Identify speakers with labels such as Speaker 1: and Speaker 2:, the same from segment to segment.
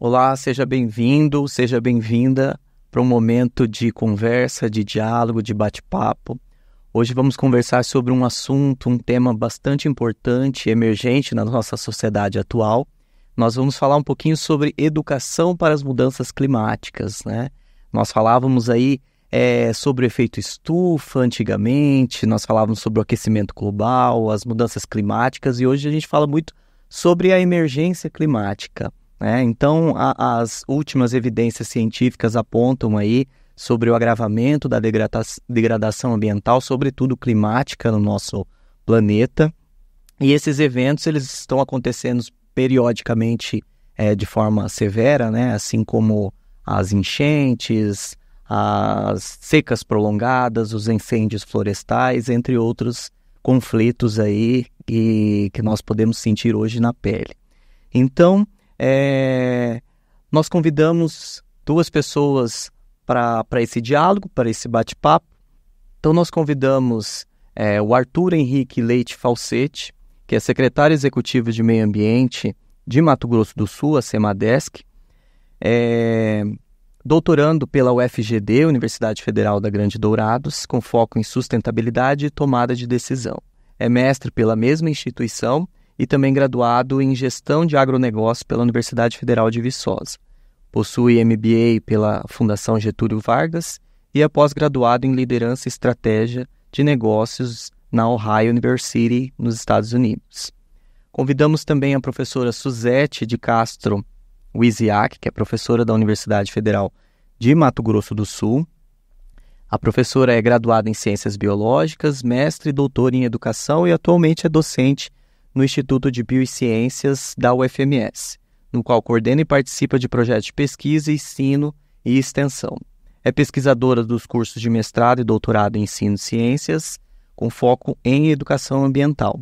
Speaker 1: Olá, seja bem-vindo, seja bem-vinda para um momento de conversa, de diálogo, de bate-papo. Hoje vamos conversar sobre um assunto, um tema bastante importante, emergente na nossa sociedade atual. Nós vamos falar um pouquinho sobre educação para as mudanças climáticas, né? Nós falávamos aí sobre o efeito estufa antigamente, nós falávamos sobre o aquecimento global, as mudanças climáticas, e hoje a gente fala muito sobre a emergência climática. Então, as últimas evidências científicas apontam aí sobre o agravamento da degradação ambiental, sobretudo climática, no nosso planeta. E esses eventos eles estão acontecendo periodicamente de forma severa, né? Assim como as enchentes, as secas prolongadas, os incêndios florestais, entre outros conflitos aí que nós podemos sentir hoje na pele. Então, nós convidamos duas pessoas para esse diálogo, para esse bate-papo. Então nós convidamos o Arthur Henrique Leite Falsetti, que é secretário executivo de Meio Ambiente de Mato Grosso do Sul, a Semadesc, doutorando pela UFGD, Universidade Federal da Grande Dourados, com foco em sustentabilidade e tomada de decisão. É mestre pela mesma instituição e também graduado em Gestão de Agronegócio pela Universidade Federal de Viçosa. Possui MBA pela Fundação Getúlio Vargas e é pós-graduado em Liderança e Estratégia de Negócios na Ohio University, nos Estados Unidos. Convidamos também a professora Suzete de Castro Wisiak, que é professora da Universidade Federal de Mato Grosso do Sul. A professora é graduada em Ciências Biológicas, mestre e doutora em Educação e atualmente é docente no Instituto de Biociências da UFMS, no qual coordena e participa de projetos de pesquisa, ensino e extensão. É pesquisadora dos cursos de mestrado e doutorado em Ensino e Ciências, com foco em Educação Ambiental.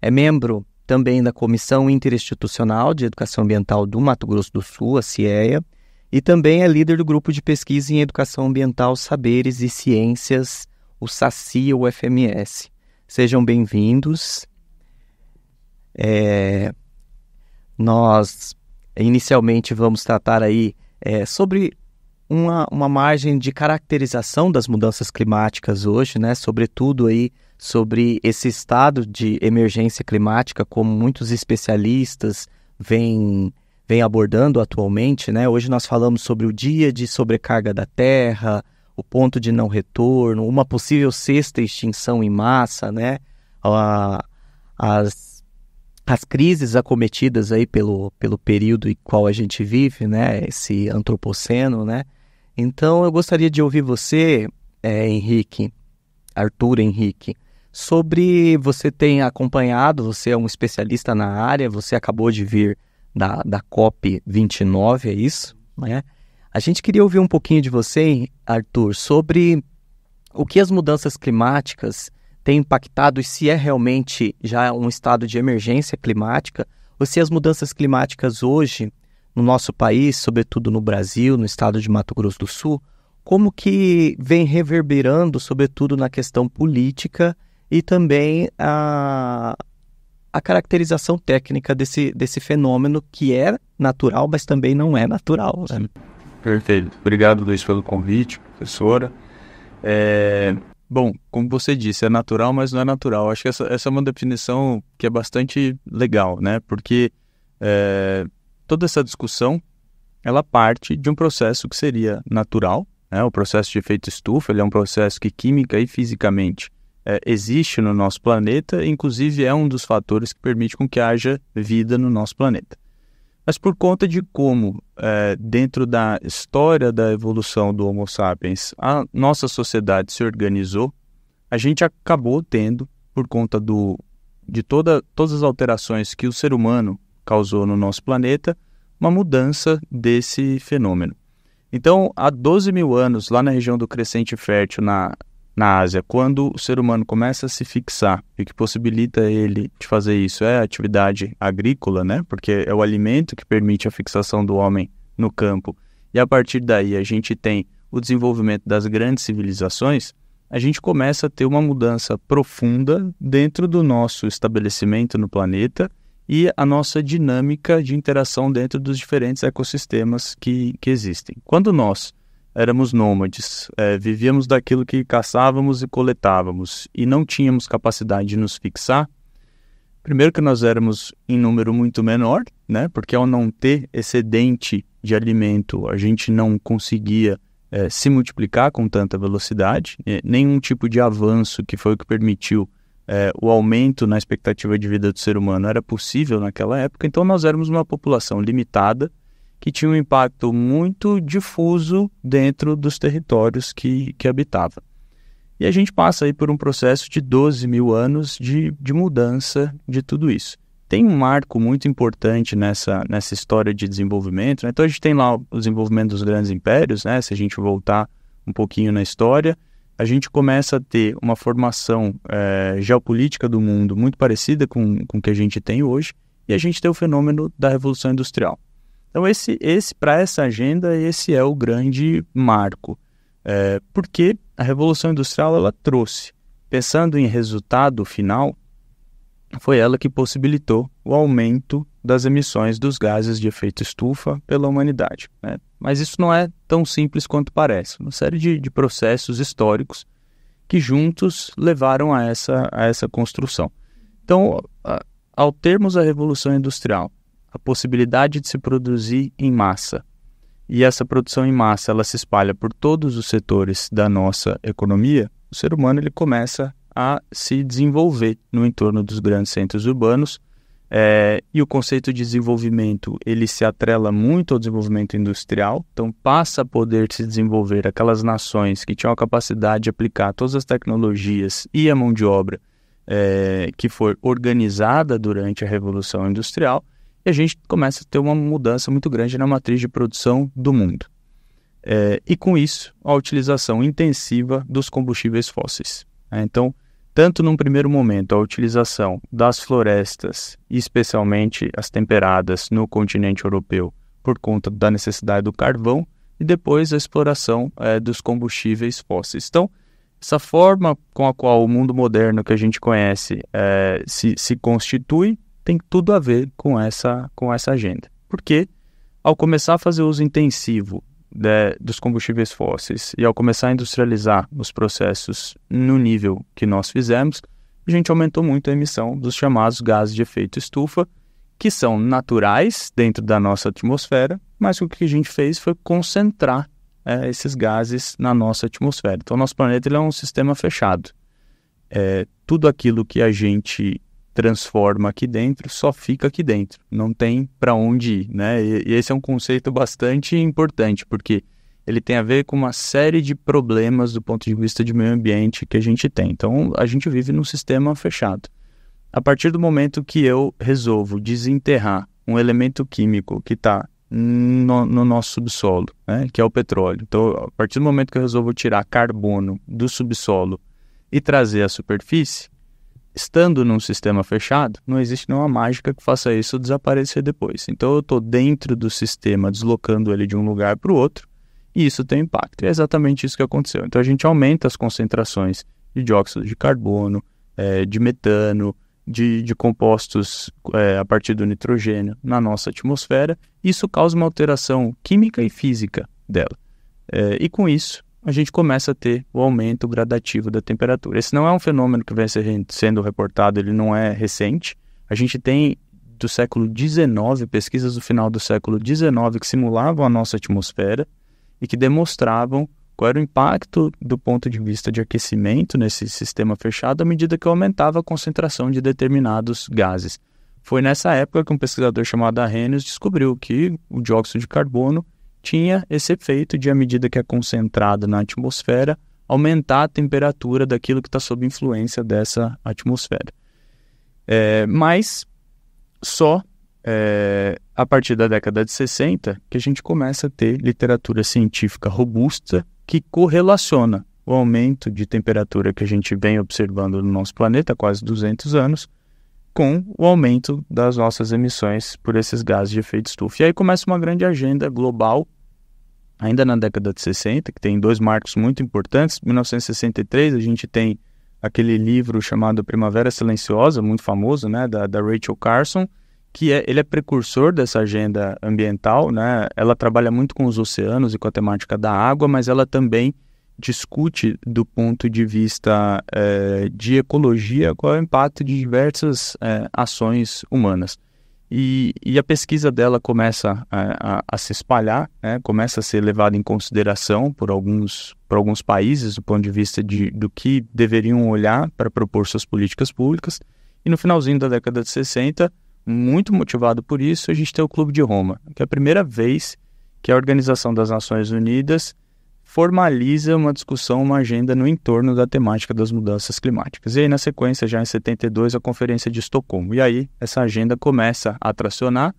Speaker 1: É membro também da Comissão Interinstitucional de Educação Ambiental do Mato Grosso do Sul, a CIEA, e também é líder do Grupo de Pesquisa em Educação Ambiental, Saberes e Ciências, o SACI-UFMS. Sejam bem-vindos. Nós inicialmente vamos tratar aí sobre uma margem de caracterização das mudanças climáticas hoje, né? Sobretudo aí sobre esse estado de emergência climática, como muitos especialistas vêm abordando atualmente, né? Hoje nós falamos sobre o dia de sobrecarga da Terra, o ponto de não retorno, uma possível sexta extinção em massa, né? As crises acometidas aí pelo período em qual a gente vive, né, esse antropoceno, né? Então eu gostaria de ouvir você, Arthur Henrique, sobre você tem acompanhado, você é um especialista na área, você acabou de vir da COP29, é isso? Né? A gente queria ouvir um pouquinho de você, Arthur, sobre o que as mudanças climáticas tem impactado e se é realmente já um estado de emergência climática ou se as mudanças climáticas hoje no nosso país, sobretudo no Brasil, no estado de Mato Grosso do Sul, como que vem reverberando, sobretudo na questão política e também a caracterização técnica desse fenômeno que é natural, mas também não é natural. Né?
Speaker 2: Perfeito. Obrigado, Luiz, pelo convite, professora. Bom, como você disse, é natural, mas não é natural. Acho que essa é uma definição que é bastante legal, né? Porque toda essa discussão, ela parte de um processo que seria natural, né? O processo de efeito estufa, ele é um processo que química e fisicamente existe no nosso planeta, inclusive é um dos fatores que permite com que haja vida no nosso planeta. Mas por conta de como, dentro da história da evolução do Homo sapiens, a nossa sociedade se organizou, a gente acabou tendo, por conta de todas as alterações que o ser humano causou no nosso planeta, uma mudança desse fenômeno. Então, há 12 mil anos, lá na região do Crescente Fértil, na Ásia, quando o ser humano começa a se fixar, e o que possibilita ele de fazer isso é a atividade agrícola, né? Porque é o alimento que permite a fixação do homem no campo. E a partir daí a gente tem o desenvolvimento das grandes civilizações, a gente começa a ter uma mudança profunda dentro do nosso estabelecimento no planeta e a nossa dinâmica de interação dentro dos diferentes ecossistemas que existem. Quando nós éramos nômades, vivíamos daquilo que caçávamos e coletávamos e não tínhamos capacidade de nos fixar, primeiro que nós éramos em número muito menor, né? Porque ao não ter excedente de alimento, a gente não conseguia se multiplicar com tanta velocidade, nenhum tipo de avanço que foi o que permitiu o aumento na expectativa de vida do ser humano era possível naquela época. Então nós éramos uma população limitada que tinha um impacto muito difuso dentro dos territórios que habitava. E a gente passa aí por um processo de 12 mil anos de mudança de tudo isso. Tem um marco muito importante nessa história de desenvolvimento, né? Então a gente tem lá o desenvolvimento dos grandes impérios, né? Se a gente voltar um pouquinho na história, a gente começa a ter uma formação geopolítica do mundo muito parecida com o que a gente tem hoje, e a gente tem o fenômeno da Revolução Industrial. Então para essa agenda, esse é o grande marco. Porque a Revolução Industrial ela trouxe, pensando em resultado final, foi ela que possibilitou o aumento das emissões dos gases de efeito estufa pela humanidade, né? Mas isso não é tão simples quanto parece. Uma série de processos históricos que juntos levaram a essa construção. Então, ao termos a Revolução Industrial, a possibilidade de se produzir em massa, e essa produção em massa ela se espalha por todos os setores da nossa economia, o ser humano ele começa a se desenvolver no entorno dos grandes centros urbanos, e o conceito de desenvolvimento ele se atrela muito ao desenvolvimento industrial, então passa a poder se desenvolver aquelas nações que tinham a capacidade de aplicar todas as tecnologias e a mão de obra que foi organizada durante a Revolução Industrial, e a gente começa a ter uma mudança muito grande na matriz de produção do mundo. E com isso, a utilização intensiva dos combustíveis fósseis. Então, tanto num primeiro momento, a utilização das florestas, especialmente as temperadas no continente europeu, por conta da necessidade do carvão, e depois a exploração dos combustíveis fósseis. Então, essa forma com a qual o mundo moderno que a gente conhece se constitui, tem tudo a ver com essa agenda. Porque, ao começar a fazer uso intensivo dos combustíveis fósseis e ao começar a industrializar os processos no nível que nós fizemos, a gente aumentou muito a emissão dos chamados gases de efeito estufa, que são naturais dentro da nossa atmosfera, mas o que a gente fez foi concentrar esses gases na nossa atmosfera. Então, o nosso planeta ele é um sistema fechado. Tudo aquilo que a gente transforma aqui dentro, só fica aqui dentro, não tem para onde ir, né? E esse é um conceito bastante importante, porque ele tem a ver com uma série de problemas do ponto de vista de meio ambiente que a gente tem. Então, a gente vive num sistema fechado. A partir do momento que eu resolvo desenterrar um elemento químico que está no nosso subsolo, né, que é o petróleo, então, a partir do momento que eu resolvo tirar carbono do subsolo e trazer à superfície, estando num sistema fechado, não existe nenhuma mágica que faça isso desaparecer depois. Então eu estou dentro do sistema, deslocando ele de um lugar para o outro, e isso tem impacto. E é exatamente isso que aconteceu. Então a gente aumenta as concentrações de dióxido de carbono, de metano, de compostos a partir do nitrogênio na nossa atmosfera. Isso causa uma alteração química e física dela. E com isso, a gente começa a ter o aumento gradativo da temperatura. Esse não é um fenômeno que vem sendo reportado, ele não é recente. A gente tem do século XIX, pesquisas do final do século XIX que simulavam a nossa atmosfera e que demonstravam qual era o impacto do ponto de vista de aquecimento nesse sistema fechado à medida que aumentava a concentração de determinados gases. Foi nessa época que um pesquisador chamado Arrhenius descobriu que o dióxido de carbono tinha esse efeito de, à medida que é concentrado na atmosfera, aumentar a temperatura daquilo que está sob influência dessa atmosfera. Mas só a partir da década de 60 que a gente começa a ter literatura científica robusta que correlaciona o aumento de temperatura que a gente vem observando no nosso planeta há quase 200 anos com o aumento das nossas emissões por esses gases de efeito estufa. E aí começa uma grande agenda global, ainda na década de 60, que tem dois marcos muito importantes. Em 1963, a gente tem aquele livro chamado Primavera Silenciosa, muito famoso, né, da Rachel Carson, ele é precursor dessa agenda ambiental, né? Ela trabalha muito com os oceanos e com a temática da água, mas ela também discute do ponto de vista de ecologia qual é o impacto de diversas ações humanas. E a pesquisa dela começa a se espalhar, né? Começa a ser levada em consideração por alguns países do ponto de vista do que deveriam olhar para propor suas políticas públicas. E no finalzinho da década de 60, muito motivado por isso, a gente tem o Clube de Roma, que é a primeira vez que a Organização das Nações Unidas formaliza uma discussão, uma agenda no entorno da temática das mudanças climáticas. E aí, na sequência, já em 72, a Conferência de Estocolmo. E aí, essa agenda começa a tracionar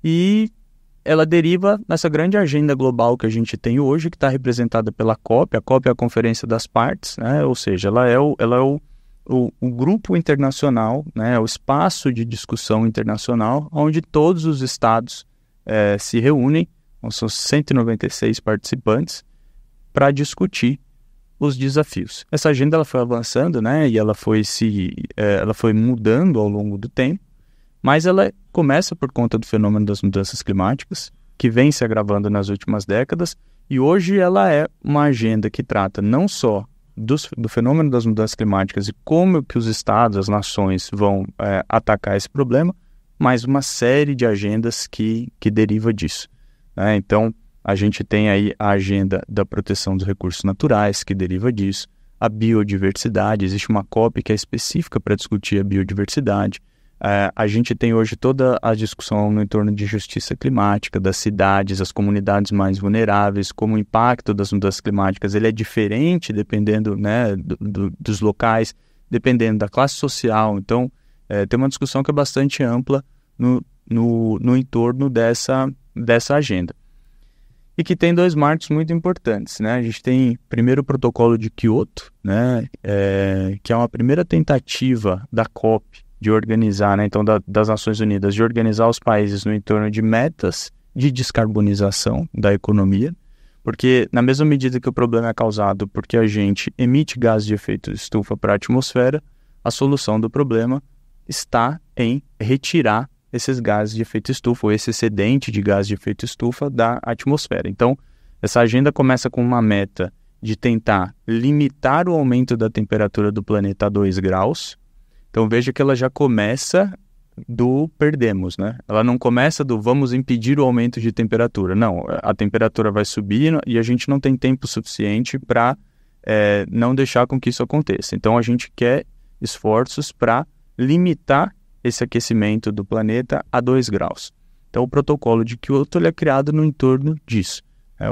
Speaker 2: e ela deriva nessa grande agenda global que a gente tem hoje, que está representada pela COP. A COP é a Conferência das Partes, né? Ou seja, ela é o grupo internacional, né? O espaço de discussão internacional, onde todos os estados se reúnem, são 196 participantes, para discutir os desafios. Essa agenda ela foi avançando, né, e ela foi mudando ao longo do tempo, mas ela começa por conta do fenômeno das mudanças climáticas, que vem se agravando nas últimas décadas, e hoje ela é uma agenda que trata não só do fenômeno das mudanças climáticas e como que os estados, as nações vão atacar esse problema, mas uma série de agendas que deriva disso, né? Então, a gente tem aí a agenda da proteção dos recursos naturais, que deriva disso, a biodiversidade, existe uma COP que é específica para discutir a biodiversidade. A gente tem hoje toda a discussão no entorno de justiça climática, das cidades, as comunidades mais vulneráveis, como o impacto das mudanças climáticas ele é diferente dependendo, né, dos locais, dependendo da classe social. Então, tem uma discussão que é bastante ampla no entorno dessa agenda. E que tem dois marcos muito importantes, né? A gente tem primeiro o protocolo de Kyoto, né? Que é uma primeira tentativa da COP de organizar, né? Então das Nações Unidas, de organizar os países no entorno de metas de descarbonização da economia, porque na mesma medida que o problema é causado porque a gente emite gases de efeito estufa para a atmosfera, a solução do problema está em retirar esses gases de efeito estufa, ou esse excedente de gases de efeito estufa da atmosfera. Então, essa agenda começa com uma meta de tentar limitar o aumento da temperatura do planeta a 2 graus. Então, veja que ela já começa do perdemos, né? Ela não começa do vamos impedir o aumento de temperatura. Não, a temperatura vai subir e a gente não tem tempo suficiente para não deixar com que isso aconteça. Então, a gente quer esforços para limitar esse aquecimento do planeta a 2 graus. Então, o protocolo de Kyoto ele é criado no entorno disso.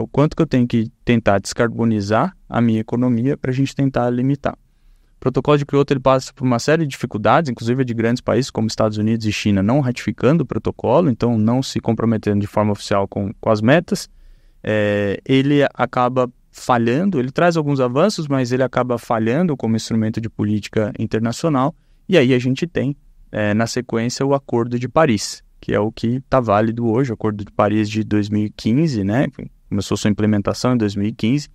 Speaker 2: O quanto que eu tenho que tentar descarbonizar a minha economia para a gente tentar limitar. O protocolo de Kyoto ele passa por uma série de dificuldades, inclusive de grandes países como Estados Unidos e China não ratificando o protocolo, então não se comprometendo de forma oficial com as metas. Ele acaba falhando, ele traz alguns avanços, mas ele acaba falhando como instrumento de política internacional. E aí a gente tem na sequência, o Acordo de Paris, que é o que está válido hoje, o Acordo de Paris de 2015, né? Começou sua implementação em 2015,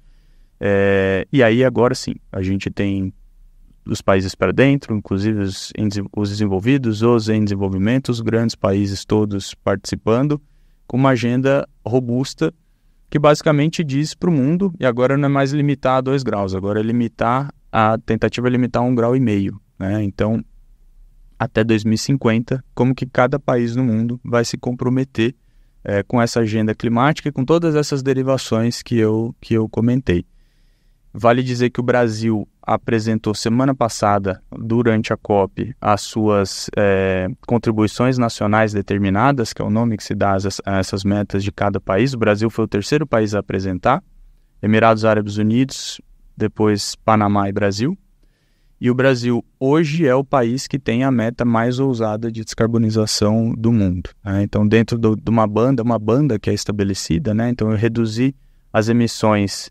Speaker 2: e aí agora sim, a gente tem os países para dentro, inclusive os desenvolvidos, os em desenvolvimento, os grandes países todos participando, com uma agenda robusta, que basicamente diz para o mundo, e agora não é mais limitar a 2 graus, agora a tentativa é limitar a 1,5 graus, né? Então, até 2050, como que cada país no mundo vai se comprometer com essa agenda climática e com todas essas derivações que eu comentei. Vale dizer que o Brasil apresentou semana passada, durante a COP, as suas contribuições nacionais determinadas, que é o nome que se dá a essas metas de cada país. O Brasil foi o terceiro país a apresentar, Emirados Árabes Unidos, depois Panamá e Brasil. E o Brasil hoje é o país que tem a meta mais ousada de descarbonização do mundo, né? Então, dentro de uma banda que é estabelecida, né? Então, eu reduzi as emissões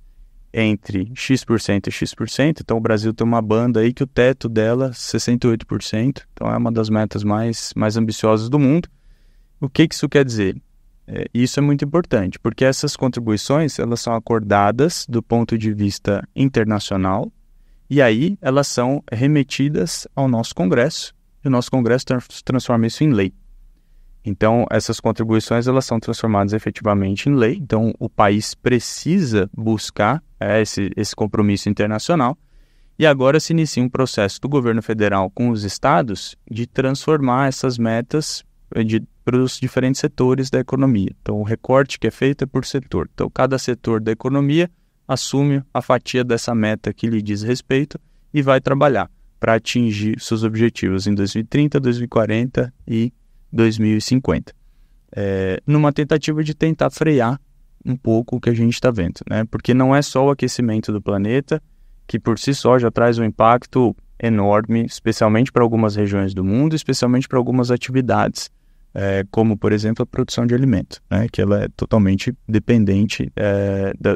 Speaker 2: entre X% e X%. Então, o Brasil tem uma banda aí que o teto dela é 68%. Então, é uma das metas mais ambiciosas do mundo. O que isso quer dizer? Isso é muito importante, porque essas contribuições elas são acordadas do ponto de vista internacional, e aí elas são remetidas ao nosso Congresso, e o nosso Congresso transforma isso em lei. Então, essas contribuições elas são transformadas efetivamente em lei. Então, o país precisa buscar esse compromisso internacional. E agora se inicia um processo do governo federal com os estados de transformar essas metas para os diferentes setores da economia. Então, o recorte que é feito é por setor. Então, cada setor da economia assume a fatia dessa meta que lhe diz respeito e vai trabalhar para atingir seus objetivos em 2030, 2040 e 2050. Numa tentativa de tentar frear um pouco o que a gente está vendo, né? Porque não é só o aquecimento do planeta, que por si só já traz um impacto enorme, especialmente para algumas regiões do mundo, especialmente para algumas atividades, como, por exemplo, a produção de alimento, né? Que ela é totalmente dependente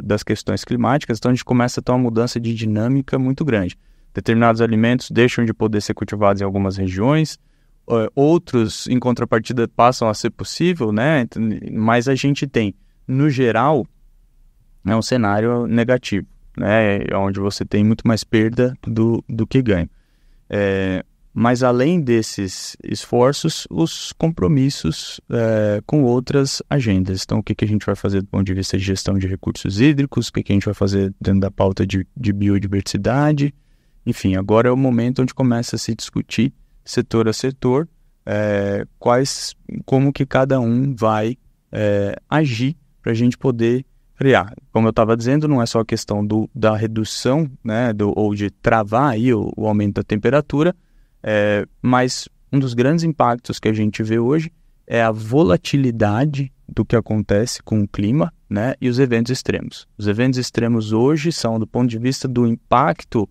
Speaker 2: das questões climáticas. Então, a gente começa a ter uma mudança de dinâmica muito grande. Determinados alimentos deixam de poder ser cultivados em algumas regiões, outros, em contrapartida, passam a ser possível, né? Mas a gente tem, no geral, um cenário negativo, né? Onde você tem muito mais perda do que ganho. Mas além desses esforços, os compromissos com outras agendas. Então, o que a gente vai fazer do ponto de vista de gestão de recursos hídricos, o que a gente vai fazer dentro da pauta de biodiversidade. Enfim, agora é o momento onde começa a se discutir, setor a setor, como que cada um vai agir para a gente poder frear. Como eu estava dizendo, não é só a questão da redução, né, ou de travar aí o aumento da temperatura, mas um dos grandes impactos que a gente vê hoje é a volatilidade do que acontece com o clima, né, e os eventos extremos. Os eventos extremos hoje são, do ponto de vista do impacto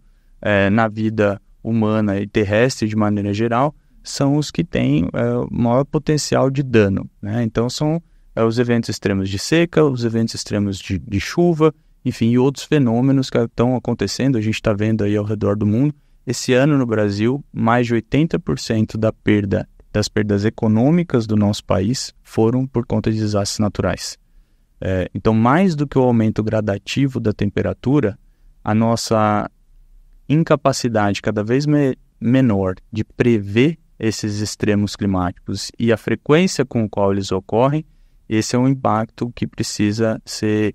Speaker 2: na vida humana e terrestre de maneira geral, são os que têm maior potencial de dano, né? Então são os eventos extremos de seca, os eventos extremos de chuva, enfim, e outros fenômenos que estão acontecendo, a gente está vendo aí ao redor do mundo. Esse ano no Brasil, mais de 80% das perdas econômicas do nosso país foram por conta de desastres naturais. Então, mais do que o aumento gradativo da temperatura, a nossa incapacidade cada vez menor de prever esses extremos climáticos e a frequência com a qual eles ocorrem, esse é um impacto que precisa ser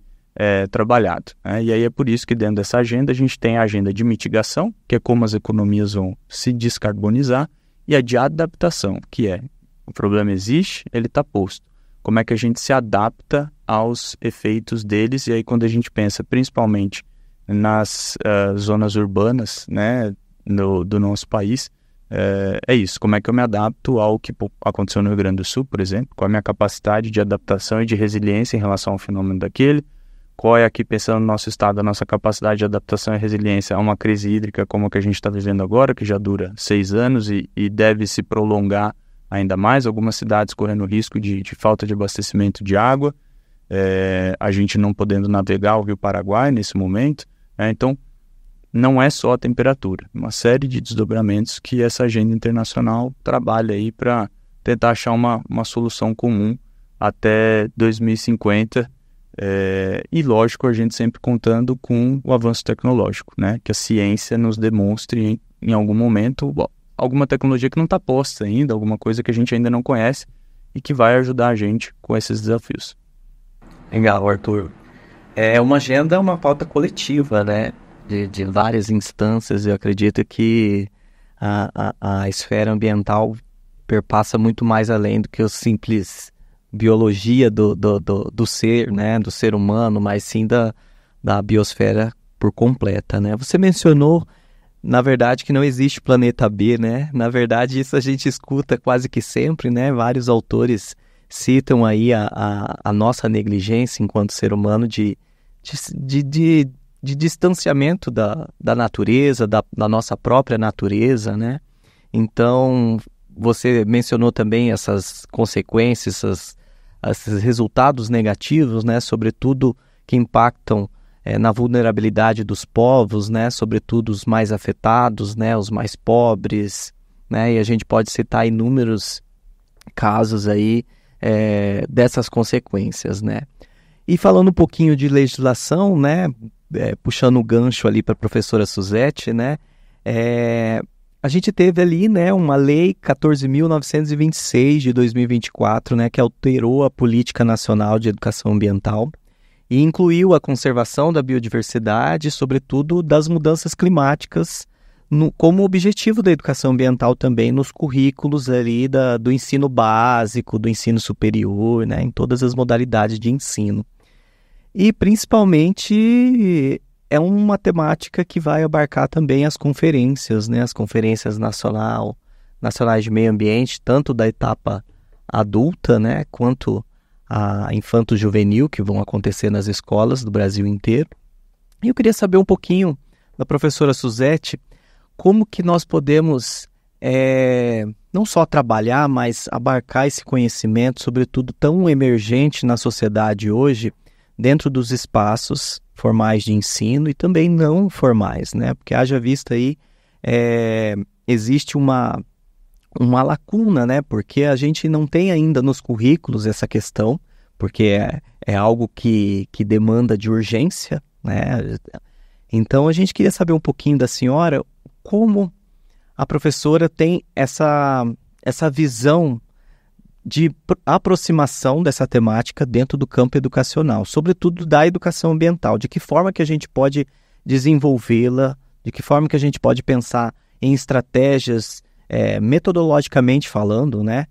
Speaker 2: trabalhado, né? E aí é por isso que dentro dessa agenda a gente tem a agenda de mitigação, que é como as economias vão se descarbonizar, e a de adaptação, que o problema existe, ele está posto. Como é que a gente se adapta aos efeitos deles? E aí quando a gente pensa principalmente nas zonas urbanas, né, do nosso país, é isso. Como é que eu me adapto ao que aconteceu no Rio Grande do Sul, por exemplo? Qual é a minha capacidade de adaptação e de resiliência em relação ao fenômeno daquele? Qual é, aqui pensando no nosso estado, a nossa capacidade de adaptação e resiliência a uma crise hídrica como a que a gente está vivendo agora, que já dura 6 anos e deve se prolongar ainda mais, algumas cidades correndo risco de falta de abastecimento de água, a gente não podendo navegar o Rio Paraguai nesse momento, então não é só a temperatura, uma série de desdobramentos que essa agenda internacional trabalha aí para tentar achar uma solução comum até 2050, e lógico, a gente sempre contando com o avanço tecnológico, né? Que a ciência nos demonstre em algum momento alguma tecnologia que não está posta ainda, alguma coisa que a gente ainda não conhece e que vai ajudar a gente com esses desafios.
Speaker 1: Legal, Arthur. Uma agenda é uma pauta coletiva, né? De várias instâncias. Eu acredito que a esfera ambiental perpassa muito mais além do que o simples biologia do ser, né, do ser humano, mas sim da biosfera por completa, né? Você mencionou, na verdade, que não existe planeta B, né? Na verdade, isso a gente escuta quase que sempre, né? Vários autores citam aí a nossa negligência enquanto ser humano de distanciamento da natureza, da nossa própria natureza, né? Então, você mencionou também essas consequências, esses resultados negativos, né? Sobretudo que impactam na vulnerabilidade dos povos, né? Sobretudo os mais afetados, né? Os mais pobres, né? E a gente pode citar inúmeros casos aí dessas consequências, né? E falando um pouquinho de legislação, né? Puxando o gancho ali para a professora Suzete, né? a gente teve ali, né, uma lei 14.926 de 2024, né, que alterou a Política Nacional de Educação Ambiental e incluiu a conservação da biodiversidade, sobretudo das mudanças climáticas, como objetivo da educação ambiental também nos currículos ali do ensino básico, do ensino superior, né, em todas as modalidades de ensino. E principalmente é uma temática que vai abarcar também as conferências, né, as conferências nacionais de meio ambiente, tanto da etapa adulta, né, quanto a infanto-juvenil, que vão acontecer nas escolas do Brasil inteiro. E eu queria saber um pouquinho da professora Suzete, como que nós podemos não só trabalhar, mas abarcar esse conhecimento, sobretudo tão emergente na sociedade hoje, dentro dos espaços formais de ensino e também não formais, né? Porque haja vista aí, existe uma lacuna, né? Porque a gente não tem ainda nos currículos essa questão, porque é algo que demanda de urgência, né? Então a gente queria saber um pouquinho da senhora, como a professora tem essa visão de aproximação dessa temática dentro do campo educacional, sobretudo da educação ambiental, de que forma que a gente pode desenvolvê-la, de que forma que a gente pode pensar em estratégias, metodologicamente falando, né,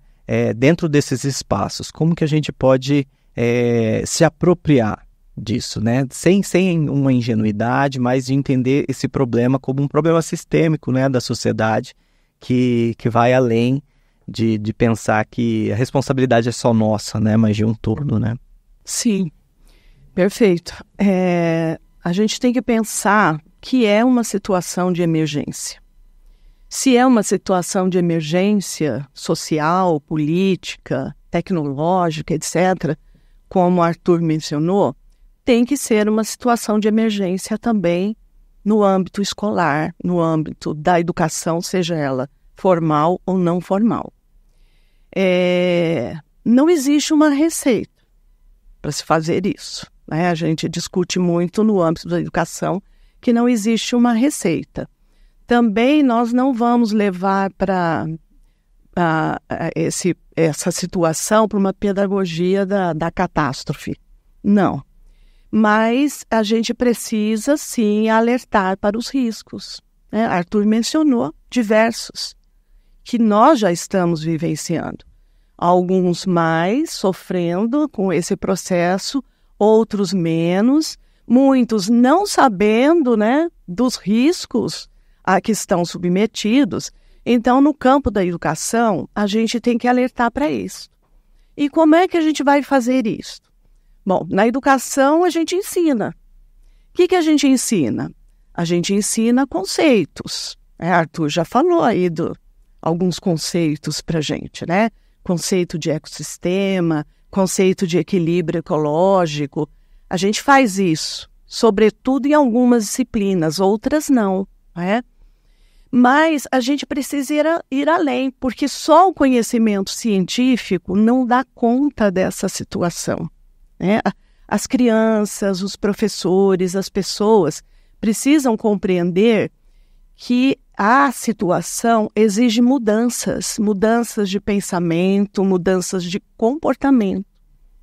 Speaker 1: dentro desses espaços, como que a gente pode se apropriar disso, né, sem uma ingenuidade, mas de entender esse problema como um problema sistêmico, né, da sociedade, que vai além de pensar que a responsabilidade é só nossa, né, mas de um todo, né?
Speaker 3: Sim, perfeito. A gente tem que pensar que é uma situação de emergência. Se é uma situação de emergência social, política, tecnológica, etc., como o Arthur mencionou, tem que ser uma situação de emergência também no âmbito escolar, no âmbito da educação, seja ela formal ou não formal. Não existe uma receita para se fazer isso, né? A gente discute muito no âmbito da educação que não existe uma receita. Também nós não vamos levar para essa situação para uma pedagogia da catástrofe. Não. Mas a gente precisa, sim, alertar para os riscos, né? Arthur mencionou diversos que nós já estamos vivenciando. Alguns mais sofrendo com esse processo, outros menos, muitos não sabendo, né, dos riscos a que estão submetidos. Então, no campo da educação, a gente tem que alertar para isso. E como é que a gente vai fazer isso? Bom, na educação a gente ensina. O que a gente ensina? A gente ensina conceitos. Arthur já falou aí alguns conceitos para a gente, né? Conceito de ecossistema, conceito de equilíbrio ecológico. A gente faz isso, sobretudo em algumas disciplinas, outras não, né? Mas a gente precisa ir além, porque só o conhecimento científico não dá conta dessa situação, né? As crianças, os professores, as pessoas precisam compreender que a situação exige mudanças de pensamento, mudanças de comportamento,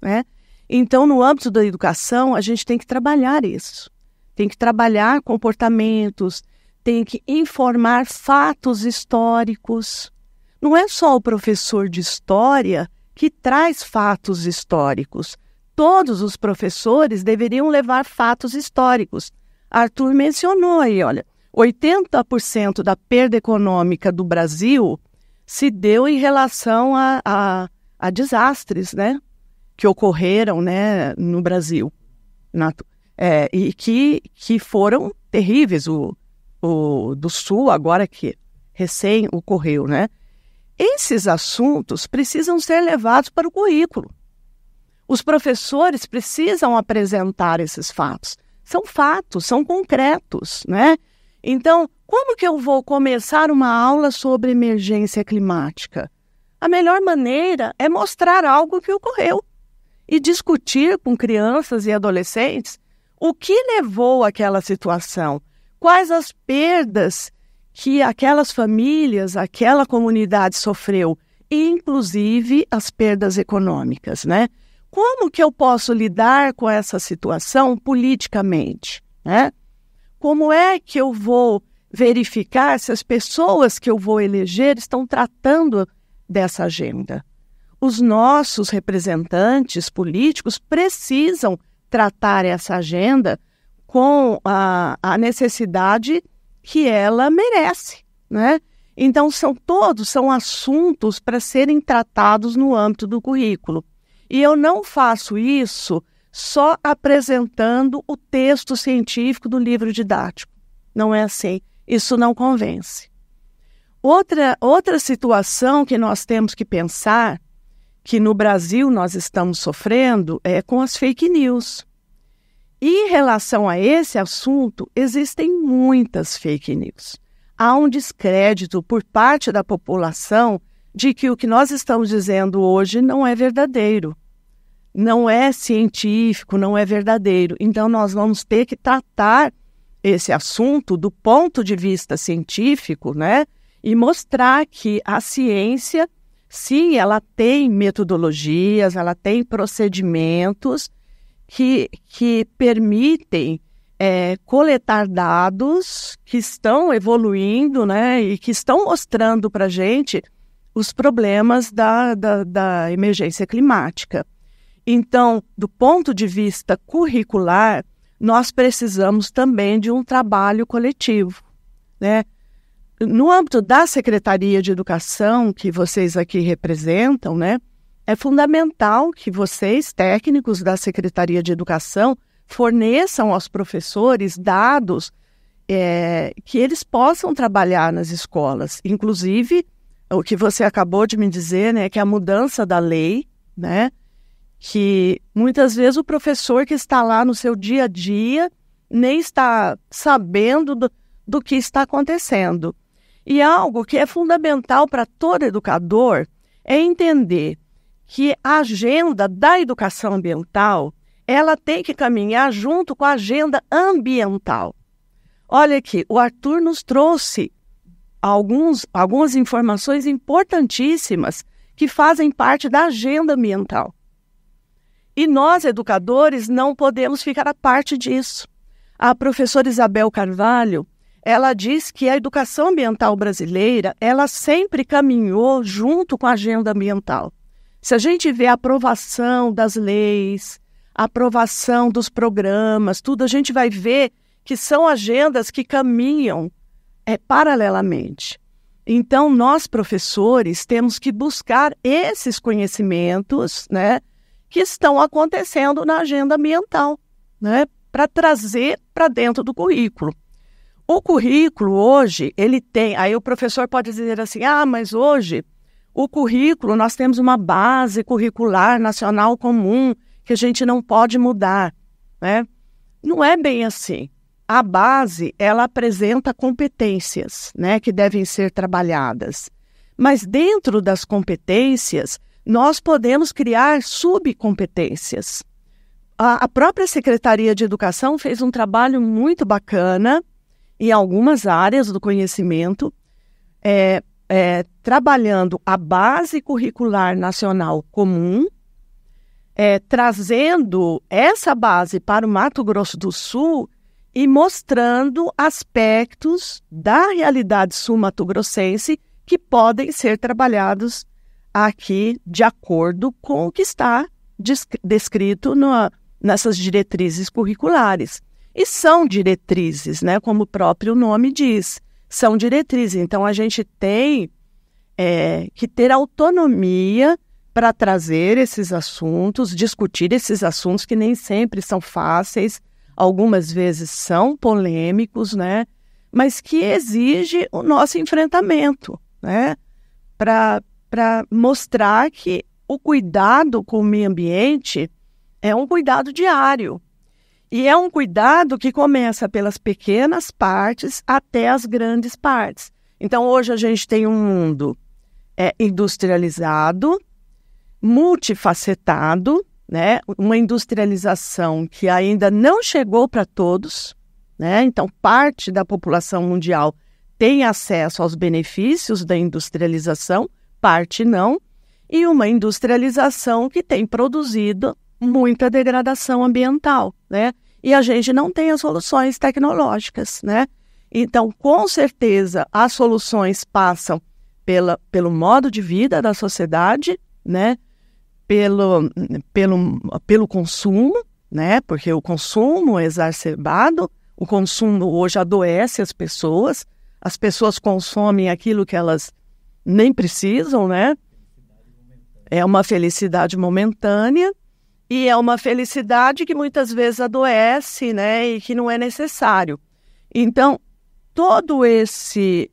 Speaker 3: né? Então, no âmbito da educação, a gente tem que trabalhar isso. Tem que trabalhar comportamentos, tem que informar fatos históricos. Não é só o professor de história que traz fatos históricos. Todos os professores deveriam levar fatos históricos. Arthur mencionou aí, olha, 80% da perda econômica do Brasil se deu em relação a desastres, né, que ocorreram, né, no Brasil. E que foram terríveis. O do Sul, agora que recém ocorreu, né? Esses assuntos precisam ser levados para o currículo. Os professores precisam apresentar esses fatos. São fatos, são concretos, né? Então, como que eu vou começar uma aula sobre emergência climática? A melhor maneira é mostrar algo que ocorreu e discutir com crianças e adolescentes o que levou àquela situação, quais as perdas que aquelas famílias, aquela comunidade sofreu, inclusive as perdas econômicas, né? Como que eu posso lidar com essa situação politicamente, né? Como é que eu vou verificar se as pessoas que eu vou eleger estão tratando dessa agenda? Os nossos representantes políticos precisam tratar essa agenda com a necessidade que ela merece, né? Então, são assuntos para serem tratados no âmbito do currículo. E eu não faço isso só apresentando o texto científico do livro didático. Não é assim. Isso não convence. Outra situação que nós temos que pensar, que no Brasil nós estamos sofrendo, é com as fake news. E em relação a esse assunto, existem muitas fake news. Há um descrédito por parte da população de que o que nós estamos dizendo hoje não é verdadeiro, não é científico, não é verdadeiro. Então, nós vamos ter que tratar esse assunto do ponto de vista científico, né? E mostrar que a ciência, sim, ela tem metodologias, ela tem procedimentos que permitem coletar dados que estão evoluindo, né, e que estão mostrando para a gente os problemas da emergência climática. Então, do ponto de vista curricular, nós precisamos também de um trabalho coletivo, né? No âmbito da Secretaria de Educação, que vocês aqui representam, né, é fundamental que vocês, técnicos da Secretaria de Educação, forneçam aos professores dados que eles possam trabalhar nas escolas. Inclusive, o que você acabou de me dizer, né, que a mudança da lei, né, que muitas vezes o professor que está lá no seu dia a dia nem está sabendo do que está acontecendo. E algo que é fundamental para todo educador é entender que a agenda da educação ambiental, ela tem que caminhar junto com a agenda ambiental. Olha aqui, o Arthur nos trouxe algumas informações importantíssimas que fazem parte da agenda ambiental. E nós, educadores, não podemos ficar à parte disso. A professora Isabel Carvalho, ela diz que a educação ambiental brasileira, ela sempre caminhou junto com a agenda ambiental. Se a gente vê a aprovação das leis, a aprovação dos programas, tudo, a gente vai ver que são agendas que caminham paralelamente. Então, nós, professores, temos que buscar esses conhecimentos, né, que estão acontecendo na agenda ambiental, né, para trazer para dentro do currículo. O currículo hoje, ele tem... Aí o professor pode dizer assim, mas hoje o currículo, nós temos uma base curricular nacional comum que a gente não pode mudar, né? Não é bem assim. A base, ela apresenta competências, né, que devem ser trabalhadas. Mas dentro das competências, nós podemos criar subcompetências. A própria Secretaria de Educação fez um trabalho muito bacana em algumas áreas do conhecimento, trabalhando a base curricular nacional comum, trazendo essa base para o Mato Grosso do Sul e mostrando aspectos da realidade sul-mato-grossense que podem ser trabalhados aqui de acordo com o que está descrito nessas diretrizes curriculares. E são diretrizes, né, como o próprio nome diz, são diretrizes. Então, a gente tem que ter autonomia para trazer esses assuntos, discutir esses assuntos que nem sempre são fáceis, algumas vezes são polêmicos, né, mas que exige o nosso enfrentamento, né, para mostrar que o cuidado com o meio ambiente é um cuidado diário. E é um cuidado que começa pelas pequenas partes até as grandes partes. Então, hoje a gente tem um mundo industrializado, multifacetado, né? Uma industrialização que ainda não chegou para todos, né? Então, parte da população mundial tem acesso aos benefícios da industrialização, parte não, e uma industrialização que tem produzido muita degradação ambiental, né? E a gente não tem as soluções tecnológicas, né? Então, com certeza, as soluções passam pelo modo de vida da sociedade, né? Pelo consumo, né? Porque o consumo exacerbado, o consumo hoje adoece as pessoas consomem aquilo que elas nem precisam, né? É uma felicidade momentânea e é uma felicidade que muitas vezes adoece, né? E que não é necessário. Então, todo esse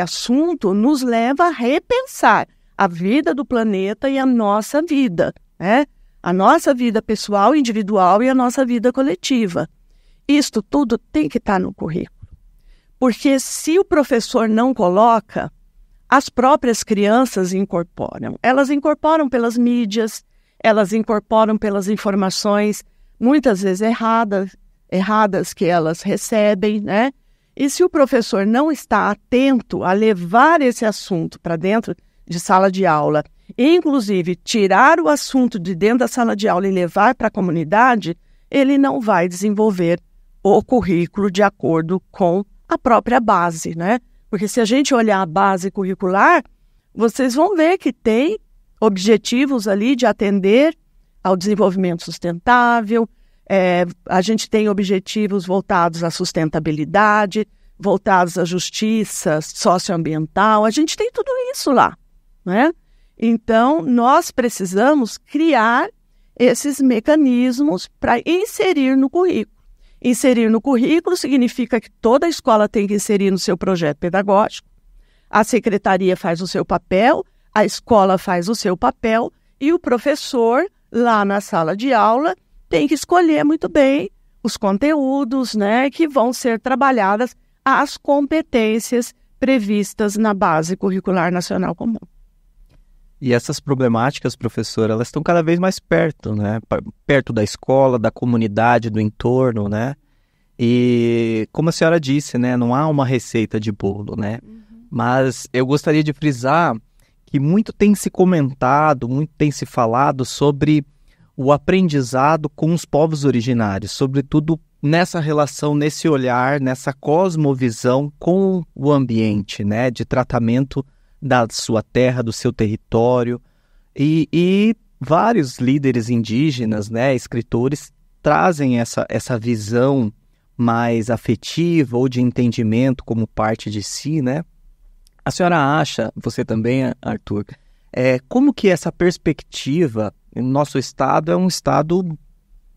Speaker 3: assunto nos leva a repensar a vida do planeta e a nossa vida, né? A nossa vida pessoal, individual e a nossa vida coletiva. Isto tudo tem que estar no currículo. Porque se o professor não coloca, as próprias crianças incorporam. Elas incorporam pelas mídias, elas incorporam pelas informações, muitas vezes erradas que elas recebem, né? E se o professor não está atento a levar esse assunto para dentro de sala de aula, e inclusive tirar o assunto de dentro da sala de aula e levar para a comunidade, ele não vai desenvolver o currículo de acordo com a própria base, né? Porque se a gente olhar a base curricular, vocês vão ver que tem objetivos ali de atender ao desenvolvimento sustentável, a gente tem objetivos voltados à sustentabilidade, voltados à justiça socioambiental, a gente tem tudo isso lá, né? Então, nós precisamos criar esses mecanismos para inserir no currículo. Inserir no currículo significa que toda a escola tem que inserir no seu projeto pedagógico, a secretaria faz o seu papel, a escola faz o seu papel e o professor, lá na sala de aula, tem que escolher muito bem os conteúdos, né, que vão ser trabalhadas as competências previstas na Base Curricular Nacional Comum.
Speaker 1: E essas problemáticas, professora, elas estão cada vez mais perto, né? Perto da escola, da comunidade, do entorno, né? E como a senhora disse, né? Não há uma receita de bolo, né? Mas eu gostaria de frisar que muito tem se comentado, muito tem se falado sobre o aprendizado com os povos originários, sobretudo nessa relação, nesse olhar, nessa cosmovisão com o ambiente, né? De tratamento da sua terra, do seu território, e vários líderes indígenas, né, escritores, trazem essa visão mais afetiva ou de entendimento como parte de si, né? A senhora acha, você também, Arthur, como que essa perspectiva, no nosso estado é um estado,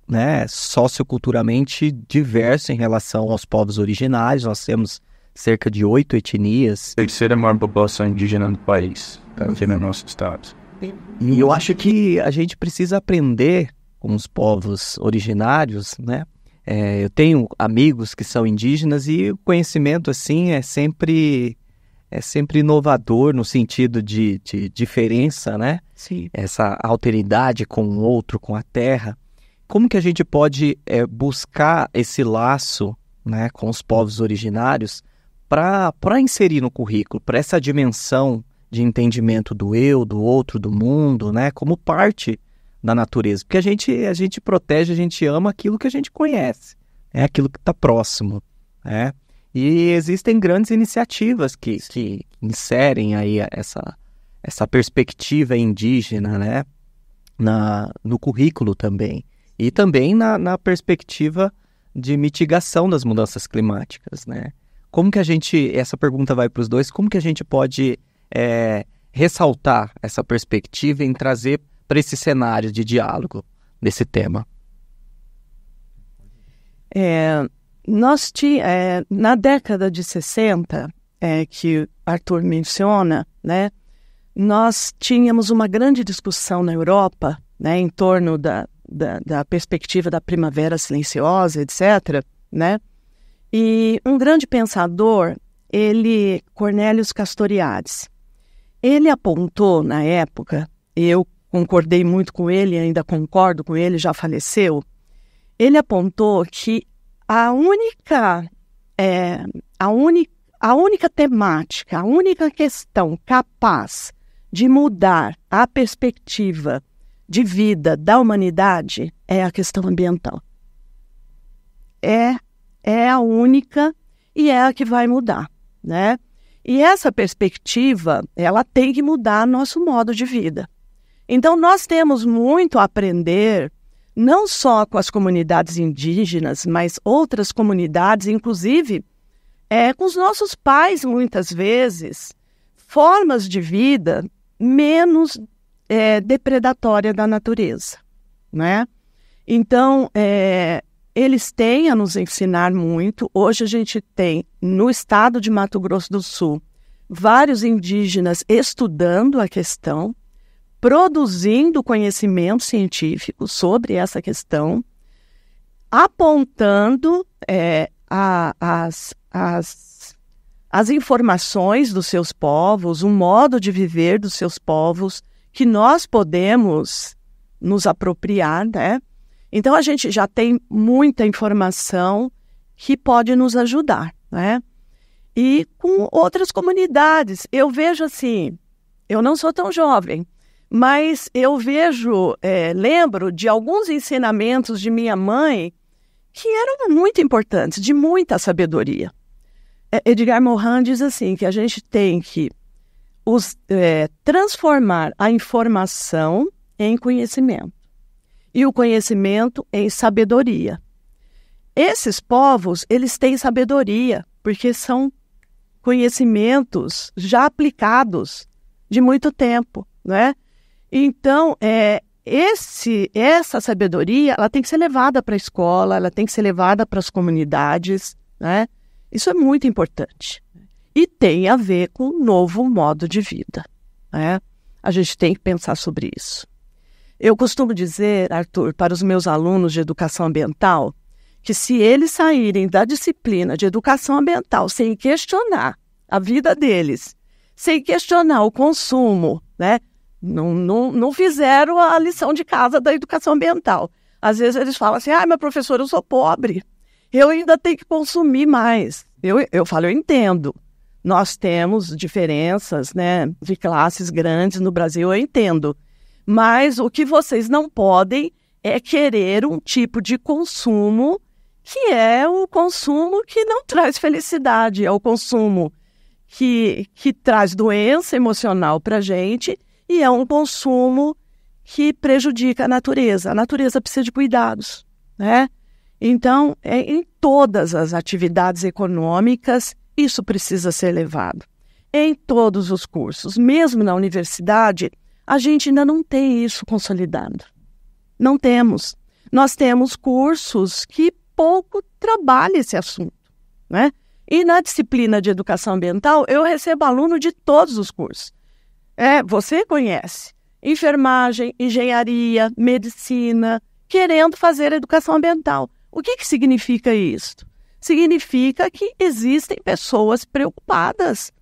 Speaker 1: né, socioculturalmente diverso em relação aos povos originários, nós temos cerca de 8 etnias.
Speaker 2: Terceira maior população indígena do país, aqui no nosso estado.
Speaker 1: E eu acho que a gente precisa aprender com os povos originários, né? Eu tenho amigos que são indígenas e o conhecimento, assim, é sempre inovador no sentido de diferença, né?
Speaker 3: Sim.
Speaker 1: Essa alteridade com o outro, com a terra. Como que a gente pode buscar esse laço, né, com os povos originários para inserir no currículo, para essa dimensão de entendimento do eu, do outro, do mundo, né, como parte da natureza? Porque a gente protege, a gente ama aquilo que a gente conhece, é aquilo que está próximo, né? E existem grandes iniciativas que inserem aí essa perspectiva indígena, né, no currículo também. E também na perspectiva de mitigação das mudanças climáticas, né? Como que essa pergunta vai para os dois, como que a gente pode ressaltar essa perspectiva em trazer para esse cenário de diálogo desse tema?
Speaker 3: Na década de 60, que Arthur menciona, né, nós tínhamos uma grande discussão na Europa, né, em torno da perspectiva da primavera silenciosa, etc., né? E um grande pensador, Cornelius Castoriadis, ele apontou na época, eu concordei muito com ele, ainda concordo com ele, já faleceu, a a única temática, a única questão capaz de mudar a perspectiva de vida da humanidade é a questão ambiental. É a única e é a que vai mudar, né? E essa perspectiva, ela tem que mudar nosso modo de vida. Então, nós temos muito a aprender, não só com as comunidades indígenas, mas outras comunidades, inclusive com os nossos pais, muitas vezes, formas de vida menos depredatória da natureza, né? Então, eles têm a nos ensinar muito. Hoje a gente tem, no estado de Mato Grosso do Sul, vários indígenas estudando a questão, produzindo conhecimento científico sobre essa questão, apontando as informações dos seus povos, o modo de viver dos seus povos, que nós podemos nos apropriar, né? Então, a gente já tem muita informação que pode nos ajudar, né? E com outras comunidades, eu vejo assim, eu não sou tão jovem, mas eu vejo, lembro de alguns ensinamentos de minha mãe que eram muito importantes, de muita sabedoria. Edgar Morin diz assim, que a gente tem que transformar a informação em conhecimento e o conhecimento em sabedoria. Esses povos, eles têm sabedoria, porque são conhecimentos já aplicados de muito tempo, né? Então, essa sabedoria, ela tem que ser levada para a escola, ela tem que ser levada para as comunidades, né? Isso é muito importante. E tem a ver com um novo modo de vida, né? A gente tem que pensar sobre isso. Eu costumo dizer, Arthur, para os meus alunos de educação ambiental, que se eles saírem da disciplina de educação ambiental sem questionar a vida deles, sem questionar o consumo, né? Não fizeram a lição de casa da educação ambiental. Às vezes eles falam assim, meu professor, eu sou pobre, eu ainda tenho que consumir mais. Eu falo, eu entendo. Nós temos diferenças, né, de classes grandes no Brasil, eu entendo. Mas o que vocês não podem é querer um tipo de consumo que é o consumo que não traz felicidade, é o consumo que traz doença emocional para a gente e é um consumo que prejudica a natureza. A natureza precisa de cuidados, né? Então, em todas as atividades econômicas, isso precisa ser levado. Em todos os cursos, mesmo na universidade, a gente ainda não tem isso consolidado. Não temos. Nós temos cursos que pouco trabalham esse assunto, né? E na disciplina de educação ambiental, eu recebo aluno de todos os cursos. Você conhece enfermagem, engenharia, medicina, querendo fazer educação ambiental. O que significa isso? Significa que existem pessoas preocupadas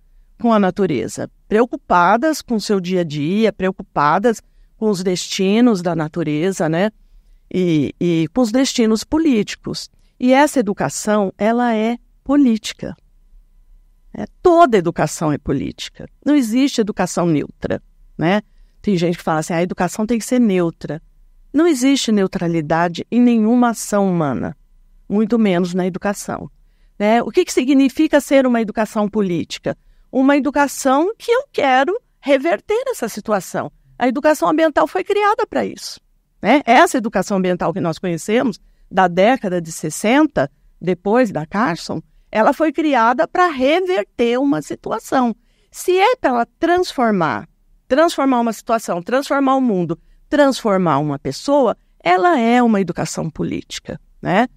Speaker 3: com a natureza, preocupadas com o seu dia a dia, preocupadas com os destinos da natureza, né? E com os destinos políticos. E essa educação, ela é política. Toda educação é política. Não existe educação neutra, né? Tem gente que fala assim, a educação tem que ser neutra. Não existe neutralidade em nenhuma ação humana, muito menos na educação, né? O que significa ser uma educação política? Uma educação que eu quero reverter essa situação. A educação ambiental foi criada para isso, né? Essa educação ambiental que nós conhecemos, da década de 60, depois da Carson, ela foi criada para reverter uma situação. Se é para ela transformar uma situação, transformar o mundo, transformar uma pessoa, ela é uma educação política, né?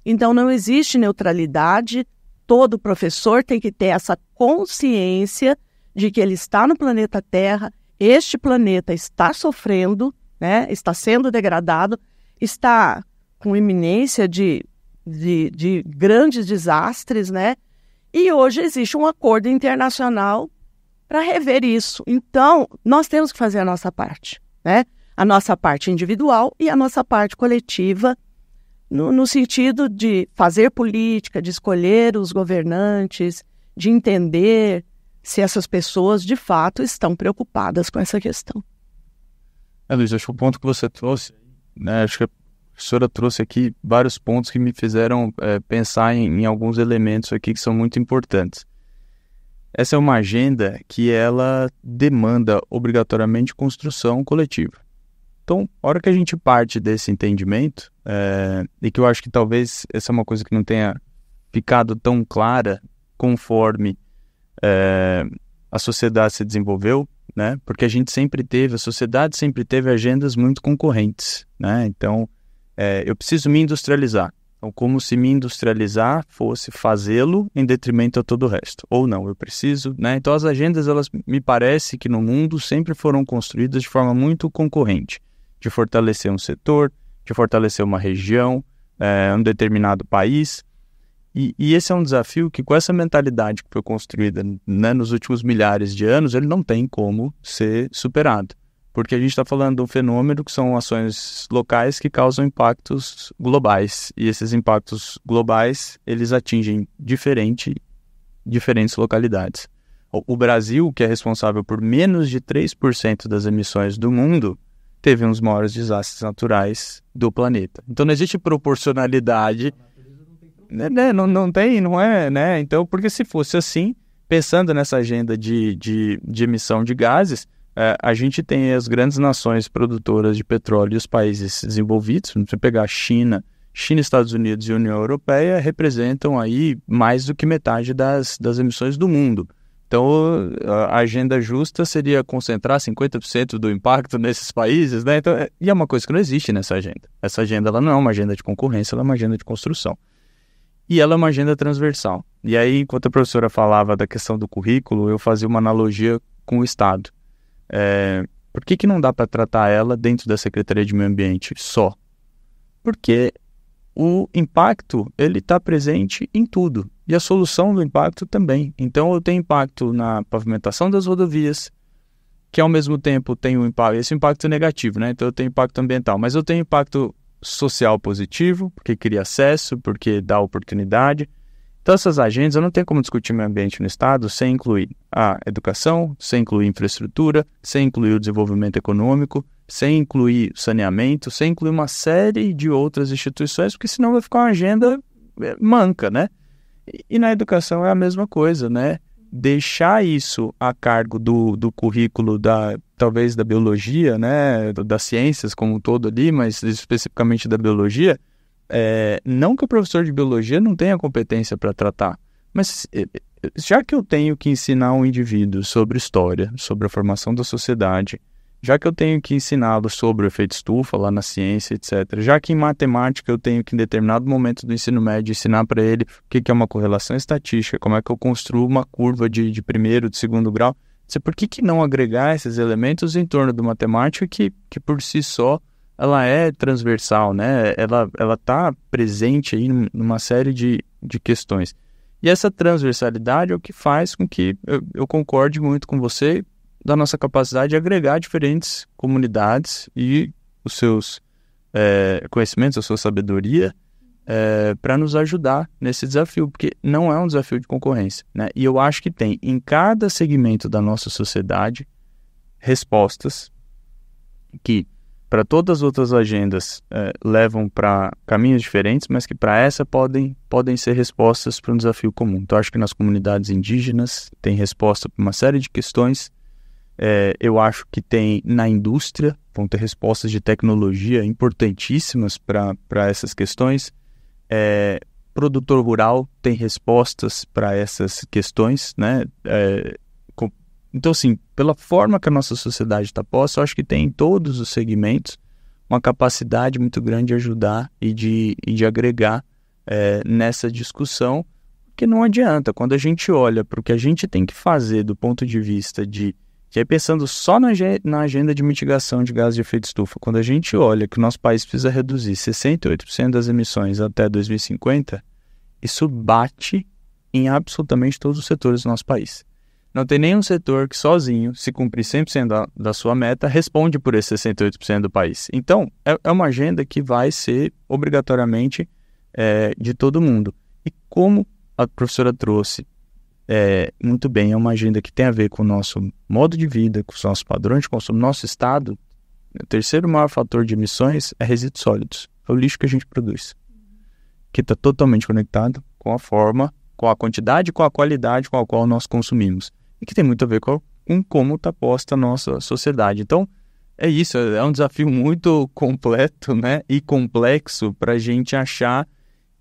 Speaker 3: Então, não existe neutralidade. Todo professor tem que ter essa consciência de que ele está no planeta Terra, este planeta está sofrendo, né? Está sendo degradado, está com iminência de grandes desastres, né? E hoje existe um acordo internacional para rever isso. Então, nós temos que fazer a nossa parte, né? A nossa parte individual e a nossa parte coletiva, no sentido de fazer política, de escolher os governantes de entender se essas pessoas, de fato, estão preocupadas com essa questão.
Speaker 2: Luiz, acho que o ponto que você trouxe, né, acho que a professora trouxe aqui vários pontos que me fizeram pensar em alguns elementos aqui que são muito importantes. Essa é uma agenda que ela demanda obrigatoriamente construção coletiva. Então, a hora que a gente parte desse entendimento, e que eu acho que talvez essa é uma coisa que não tenha ficado tão clara conforme a sociedade se desenvolveu, né? Porque a sociedade sempre teve agendas muito concorrentes, né? Então, eu preciso me industrializar. Então, como se me industrializar fosse fazê-lo em detrimento a todo o resto. Ou não, eu preciso, né? Então, as agendas, elas me parece que no mundo sempre foram construídas de forma muito concorrente, de fortalecer um setor, de fortalecer uma região, um determinado país. E esse é um desafio que, com essa mentalidade que foi construída, né, nos últimos milhares de anos, ele não tem como ser superado. Porque a gente está falando de um fenômeno que são ações locais que causam impactos globais. E esses impactos globais, eles atingem diferentes localidades. O Brasil, que é responsável por menos de 3% das emissões do mundo, teve um dos maiores desastres naturais do planeta. Então não existe proporcionalidade. Não tem, não é, né? Então, porque se fosse assim, pensando nessa agenda de emissão de gases, a gente tem as grandes nações produtoras de petróleo e os países desenvolvidos. Se você pegar China, Estados Unidos e União Europeia, representam aí mais do que metade das emissões do mundo. Então, a agenda justa seria concentrar 50% do impacto nesses países, né? Então, e é uma coisa que não existe nessa agenda. Essa agenda ela não é uma agenda de concorrência, ela é uma agenda de construção. E ela é uma agenda transversal. E aí, enquanto a professora falava da questão do currículo, eu fazia uma analogia com o Estado. Por que não dá para tratar ela dentro da Secretaria de Meio Ambiente só? Porque o impacto ele está presente em tudo. E a solução do impacto também. Então, eu tenho impacto na pavimentação das rodovias, que ao mesmo tempo tem esse impacto negativo, né? Então, eu tenho impacto ambiental, mas eu tenho impacto social positivo, porque cria acesso, porque dá oportunidade. Então, essas agendas, eu não tenho como discutir meio ambiente no Estado sem incluir a educação, sem incluir infraestrutura, sem incluir o desenvolvimento econômico, sem incluir saneamento, sem incluir uma série de outras instituições, porque senão vai ficar uma agenda manca, né? E na educação é a mesma coisa, né? Deixar isso a cargo do currículo talvez da biologia, né, das ciências como um todo ali, mas especificamente da biologia, não que o professor de biologia não tenha competência para tratar, mas já que eu tenho que ensinar um indivíduo sobre história, sobre a formação da sociedade, já que eu tenho que ensiná-lo sobre o efeito estufa lá na ciência, etc., já que em matemática eu tenho que em determinado momento do ensino médio ensinar para ele o que é uma correlação estatística, como é que eu construo uma curva de primeiro, de segundo grau, por que não agregar esses elementos em torno de matemática que por si só ela é transversal, né? Ela está presente aí numa série de questões. E essa transversalidade é o que faz com que eu concorde muito com você da nossa capacidade de agregar diferentes comunidades e os seus conhecimentos, a sua sabedoria para nos ajudar nesse desafio, porque não é um desafio de concorrência, né? E eu acho que tem em cada segmento da nossa sociedade respostas que para todas as outras agendas levam para caminhos diferentes, mas que para essa podem ser respostas para um desafio comum. Então, acho que nas comunidades indígenas tem resposta para uma série de questões. Eu acho que tem na indústria, vão ter respostas de tecnologia importantíssimas para essas questões. Produtor rural tem respostas para essas questões, né? Então, assim, pela forma que a nossa sociedade está posta, eu acho que tem em todos os segmentos uma capacidade muito grande de ajudar e de agregar nessa discussão, que não adianta. Quando a gente olha para o que a gente tem que fazer do ponto de vista aí pensando só na agenda de mitigação de gases de efeito estufa, quando a gente olha que o nosso país precisa reduzir 68% das emissões até 2050, isso bate em absolutamente todos os setores do nosso país. Não tem nenhum setor que sozinho, se cumprir 100% da sua meta, responde por esse 68% do país. Então, é uma agenda que vai ser obrigatoriamente de todo mundo. E como a professora trouxe muito bem, é uma agenda que tem a ver com o nosso modo de vida, com os nossos padrões de consumo, nosso estado. O terceiro maior fator de emissões é resíduos sólidos, é o lixo que a gente produz, que está totalmente conectado com a forma, com a quantidade, com a qualidade com a qual nós consumimos, e que tem muito a ver com como está posta a nossa sociedade. Então, é isso, é um desafio muito completo, né, e complexo para a gente achar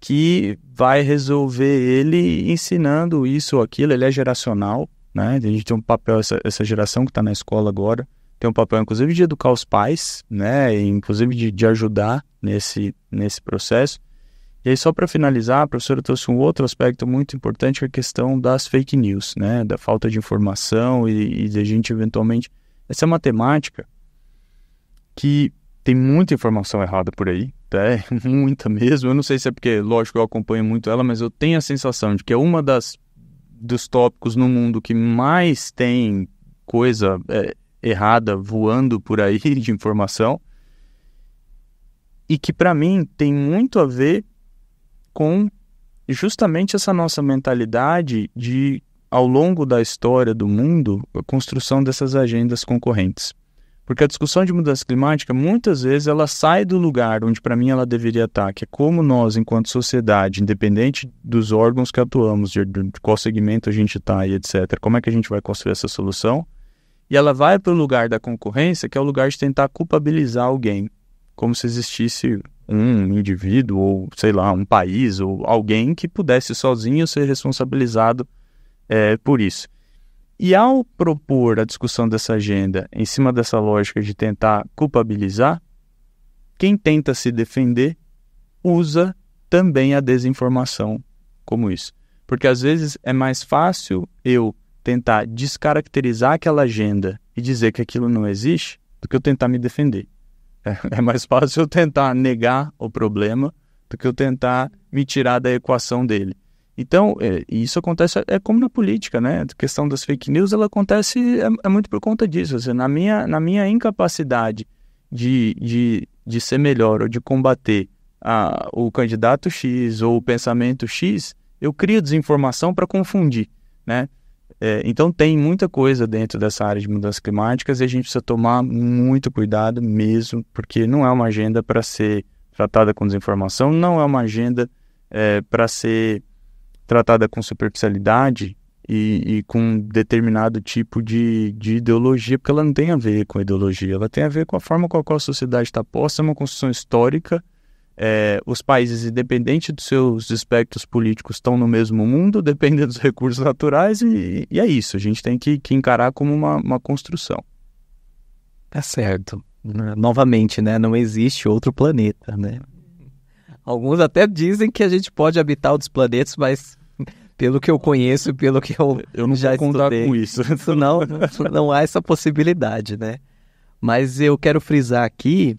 Speaker 2: que vai resolver ele ensinando isso ou aquilo. Ele é geracional, né? A gente tem um papel, essa geração que está na escola agora, tem um papel, inclusive, de educar os pais, né? E, inclusive, de ajudar nesse processo. E aí, só para finalizar, a professora trouxe um outro aspecto muito importante, que é a questão das fake news, né? Da falta de informação e de a gente, eventualmente... Essa é uma temática que tem muita informação errada por aí, muita mesmo. Eu não sei se é porque, lógico, eu acompanho muito ela, mas eu tenho a sensação de que é uma dos tópicos no mundo que mais tem coisa errada voando por aí de informação, e que para mim tem muito a ver com justamente essa nossa mentalidade de, ao longo da história do mundo, a construção dessas agendas concorrentes. Porque a discussão de mudança climática, muitas vezes, ela sai do lugar onde, para mim, ela deveria estar, que é como nós, enquanto sociedade, independente dos órgãos que atuamos, de qual segmento a gente está e etc., como é que a gente vai construir essa solução, e ela vai para o lugar da concorrência, que é o lugar de tentar culpabilizar alguém, como se existisse um indivíduo, ou, sei lá, um país, ou alguém que pudesse sozinho ser responsabilizado por isso. E ao propor a discussão dessa agenda em cima dessa lógica de tentar culpabilizar, quem tenta se defender usa também a desinformação como isso. Porque às vezes é mais fácil eu tentar descaracterizar aquela agenda e dizer que aquilo não existe do que eu tentar me defender. É mais fácil eu tentar negar o problema do que eu tentar me tirar da equação dele. Então, isso acontece, como na política, né? A questão das fake news, ela acontece muito por conta disso. Assim, na minha incapacidade de ser melhor ou de combater o candidato X ou o pensamento X, eu crio desinformação para confundir, né? Então, tem muita coisa dentro dessa área de mudanças climáticas e a gente precisa tomar muito cuidado mesmo, porque não é uma agenda para ser tratada com desinformação, não é uma agenda para ser tratada com superficialidade e com determinado tipo de ideologia, porque ela não tem a ver com a ideologia, ela tem a ver com a forma com a qual a sociedade está posta, é uma construção histórica. Os países, independente dos seus espectros políticos, estão no mesmo mundo, dependem dos recursos naturais, e é isso, a gente tem que encarar como uma construção.
Speaker 1: Tá certo. Novamente, né, não existe outro planeta, né? Alguns até dizem que a gente pode habitar outros planetas, mas pelo que eu conheço, pelo que eu não já
Speaker 2: vou contar
Speaker 1: estudei,
Speaker 2: com isso.
Speaker 1: não há essa possibilidade, né? Mas eu quero frisar aqui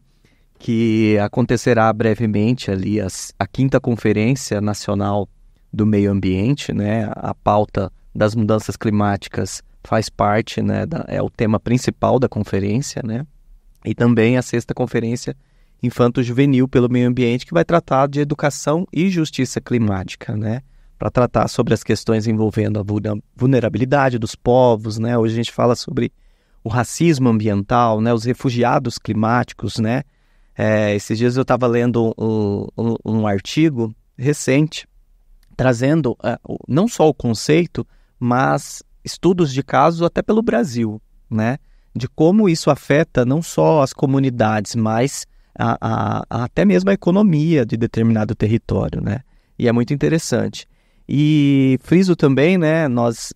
Speaker 1: que acontecerá brevemente ali a 5ª Conferência Nacional do Meio Ambiente, né? A pauta das mudanças climáticas faz parte, né? É o tema principal da conferência, né? E também a 6ª Conferência Infanto-Juvenil pelo Meio Ambiente, que vai tratar de educação e justiça climática, né? Para tratar sobre as questões envolvendo a vulnerabilidade dos povos, né? Hoje a gente fala sobre o racismo ambiental, né? Os refugiados climáticos, né? Esses dias eu estava lendo um artigo recente trazendo não só o conceito, mas estudos de casos até pelo Brasil, né? De como isso afeta não só as comunidades, mas até mesmo a economia de determinado território, né? E é muito interessante. E friso também, né? Nós,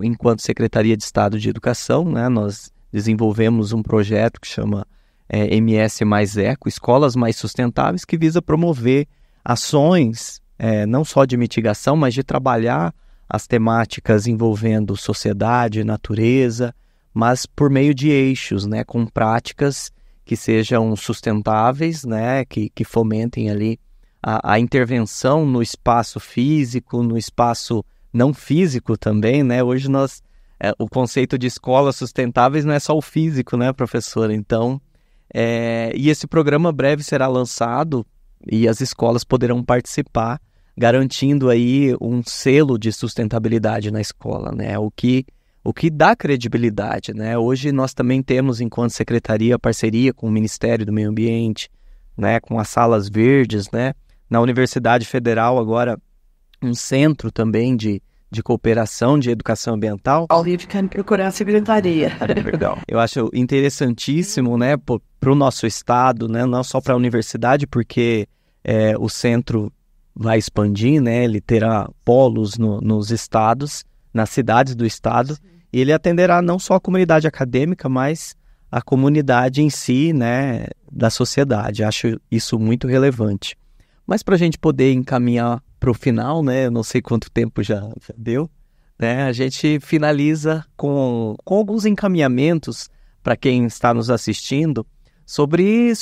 Speaker 1: enquanto Secretaria de Estado de Educação, né? Nós desenvolvemos um projeto que chama MS Mais Eco, Escolas Mais Sustentáveis, que visa promover ações não só de mitigação, mas de trabalhar as temáticas envolvendo sociedade, natureza, mas por meio de eixos, né, com práticas que sejam sustentáveis, né, que fomentem ali a intervenção no espaço físico, no espaço não físico também, né? Hoje o conceito de escolas sustentáveis não é só o físico, né, professora? Então, e esse programa breve será lançado e as escolas poderão participar garantindo aí um selo de sustentabilidade na escola, né? O que dá credibilidade, né? Hoje nós também temos, enquanto secretaria, parceria com o Ministério do Meio Ambiente, né? Com as salas verdes, né? Na Universidade Federal agora um centro também de cooperação de educação ambiental.
Speaker 3: Alguém quer procurar a secretaria.
Speaker 1: Legal. Eu acho interessantíssimo, né, para o nosso estado, né, não só para a universidade, porque o centro vai expandir, né, ele terá polos nos estados, nas cidades do estado, e ele atenderá não só a comunidade acadêmica, mas a comunidade em si, né, da sociedade. Acho isso muito relevante. Mas para a gente poder encaminhar para o final, né, eu não sei quanto tempo já deu, né, a gente finaliza com alguns encaminhamentos para quem está nos assistindo sobre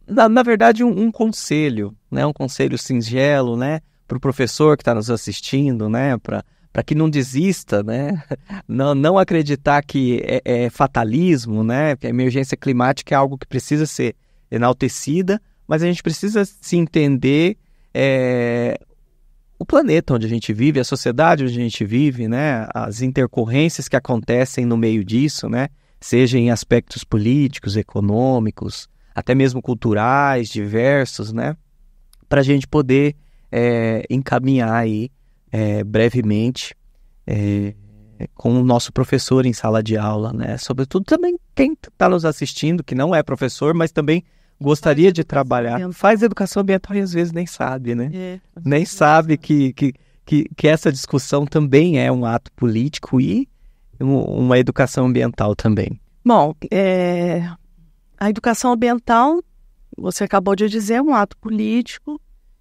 Speaker 1: na verdade, um conselho, né, um conselho singelo, né, para o professor que está nos assistindo, né, para que não desista, né, não acreditar que é fatalismo, né, que a emergência climática é algo que precisa ser enaltecida, mas a gente precisa se entender o planeta onde a gente vive, a sociedade onde a gente vive, né, as intercorrências que acontecem no meio disso, né, seja em aspectos políticos, econômicos, até mesmo culturais, diversos, né, para a gente poder encaminhar aí brevemente com o nosso professor em sala de aula, né, sobretudo também quem está nos assistindo, que não é professor, mas também gostaria de trabalhar, faz educação ambiental e às vezes nem sabe, né? Nem sabe que essa discussão também é um ato político e uma educação ambiental também.
Speaker 3: Bom, a educação ambiental, você acabou de dizer, é um ato político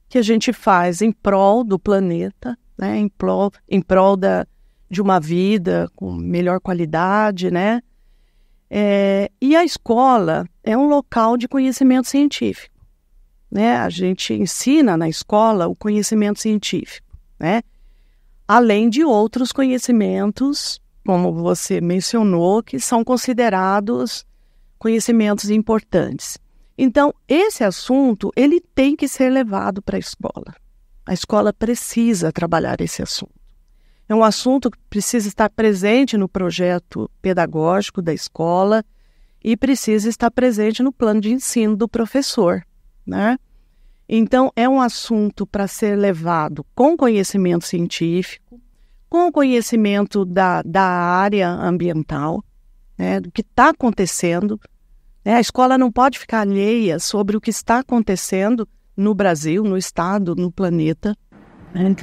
Speaker 3: que a gente faz em prol do planeta, né? Em prol de uma vida com melhor qualidade, né? E a escola é um local de conhecimento científico, né? A gente ensina na escola o conhecimento científico, né? Além de outros conhecimentos, como você mencionou, que são considerados conhecimentos importantes. Então, esse assunto, ele tem que ser levado para a escola. A escola precisa trabalhar esse assunto. É um assunto que precisa estar presente no projeto pedagógico da escola e precisa estar presente no plano de ensino do professor, né? Então, é um assunto para ser levado com conhecimento científico, com conhecimento da área ambiental, né, do que está acontecendo. Né? A escola não pode ficar alheia sobre o que está acontecendo no Brasil, no estado, no planeta.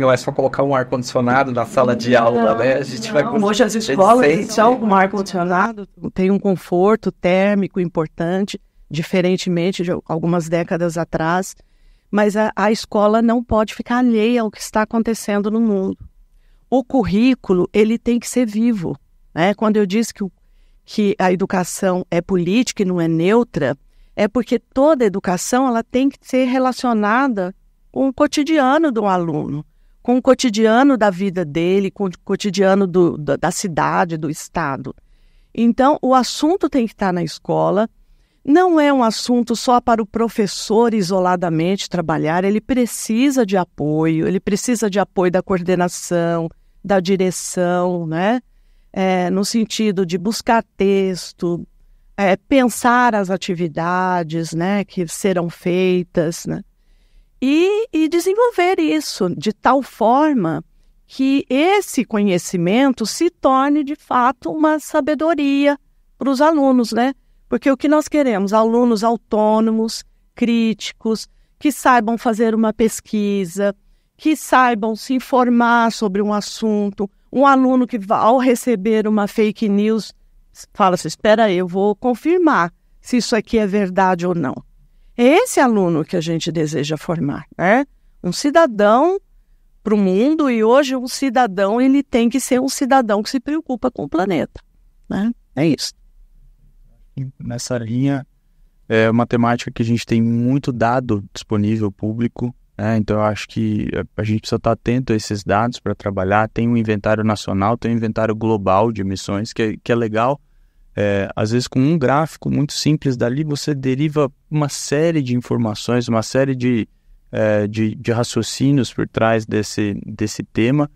Speaker 1: Não é só colocar um ar-condicionado na sala de aula, né? A gente vai
Speaker 3: hoje as escolas são com ar-condicionado, tem um conforto térmico importante, diferentemente de algumas décadas atrás, mas a escola não pode ficar alheia ao que está acontecendo no mundo. O currículo, ele tem que ser vivo, né? Quando eu disse que a educação é política e não é neutra, é porque toda educação ela tem que ser relacionada com o cotidiano do aluno, com o cotidiano da vida dele, com o cotidiano da cidade, do estado. Então, o assunto tem que estar na escola, não é um assunto só para o professor isoladamente trabalhar, ele precisa de apoio da coordenação, da direção, né? No sentido de buscar texto, pensar as atividades, né, que serão feitas, né? E desenvolver isso de tal forma que esse conhecimento se torne, de fato, uma sabedoria para os alunos, né? Porque o que nós queremos? Alunos autônomos, críticos, que saibam fazer uma pesquisa, que saibam se informar sobre um assunto. Um aluno que, ao receber uma fake news, fala assim, espera aí, eu vou confirmar se isso aqui é verdade ou não. É esse aluno que a gente deseja formar, né? Um cidadão para o mundo, e hoje um cidadão, ele tem que ser um cidadão que se preocupa com o planeta, né? É isso.
Speaker 2: Nessa linha, é uma temática que a gente tem muito dado disponível público, né? Então eu acho que a gente precisa estar atento a esses dados para trabalhar. Tem um inventário nacional, tem um inventário global de emissões, que é legal. Às vezes com um gráfico muito simples dali você deriva uma série de informações, uma série de de raciocínios por trás desse tema,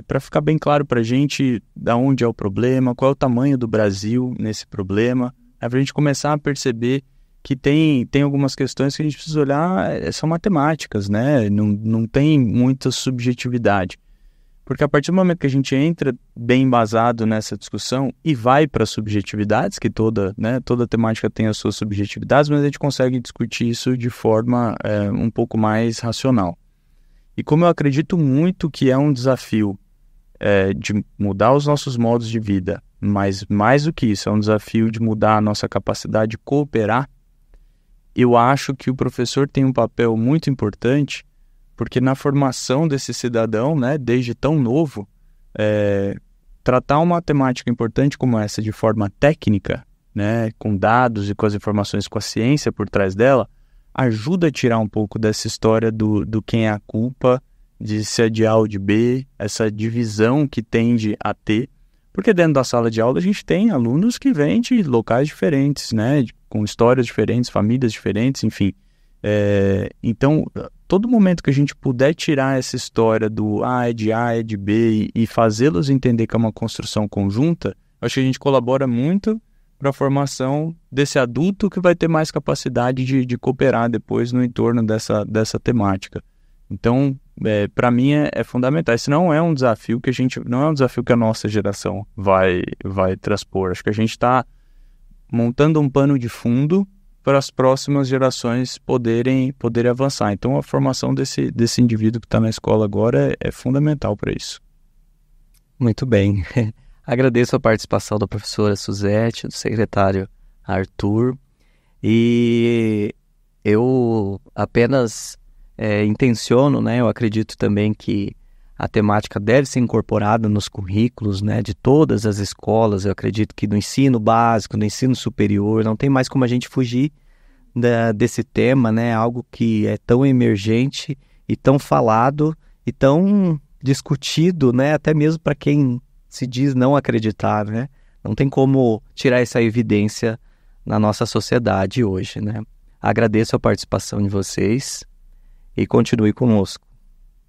Speaker 2: para ficar bem claro para a gente de onde é o problema, qual é o tamanho do Brasil nesse problema, para a gente começar a perceber que tem algumas questões que a gente precisa olhar, são matemáticas, né? Não tem muita subjetividade. Porque a partir do momento que a gente entra bem embasado nessa discussão e vai para as subjetividades, que toda temática tem as suas subjetividades, mas a gente consegue discutir isso de forma um pouco mais racional. E como eu acredito muito que é um desafio de mudar os nossos modos de vida, mas mais do que isso, é um desafio de mudar a nossa capacidade de cooperar, eu acho que o professor tem um papel muito importante, porque na formação desse cidadão, né, desde tão novo, tratar uma temática importante como essa de forma técnica, né, com dados e com as informações, com a ciência por trás dela, ajuda a tirar um pouco dessa história do quem é a culpa, de se é de A ou de B, essa divisão que tende a ter, porque dentro da sala de aula a gente tem alunos que vêm de locais diferentes, né, com histórias diferentes, famílias diferentes, enfim. Então, todo momento que a gente puder tirar essa história do é de A, é de B e fazê-los entender que é uma construção conjunta, acho que a gente colabora muito para a formação desse adulto que vai ter mais capacidade de cooperar depois no entorno dessa temática. Então, para mim é fundamental. Esse não é um desafio que a nossa geração vai transpor. Acho que a gente está montando um pano de fundo para as próximas gerações poderem avançar. Então, a formação desse indivíduo que está na escola agora é fundamental para isso.
Speaker 1: Muito bem. Agradeço a participação da professora Suzete, do secretário Arthur, e eu apenas intenciono, né, eu acredito também que a temática deve ser incorporada nos currículos, né, de todas as escolas. Eu acredito que no ensino básico, no ensino superior, não tem mais como a gente fugir desse tema, né, algo que é tão emergente e tão falado e tão discutido, né, até mesmo para quem se diz não acreditar, né? Não tem como tirar essa evidência na nossa sociedade hoje, né? Agradeço a participação de vocês e continue conosco.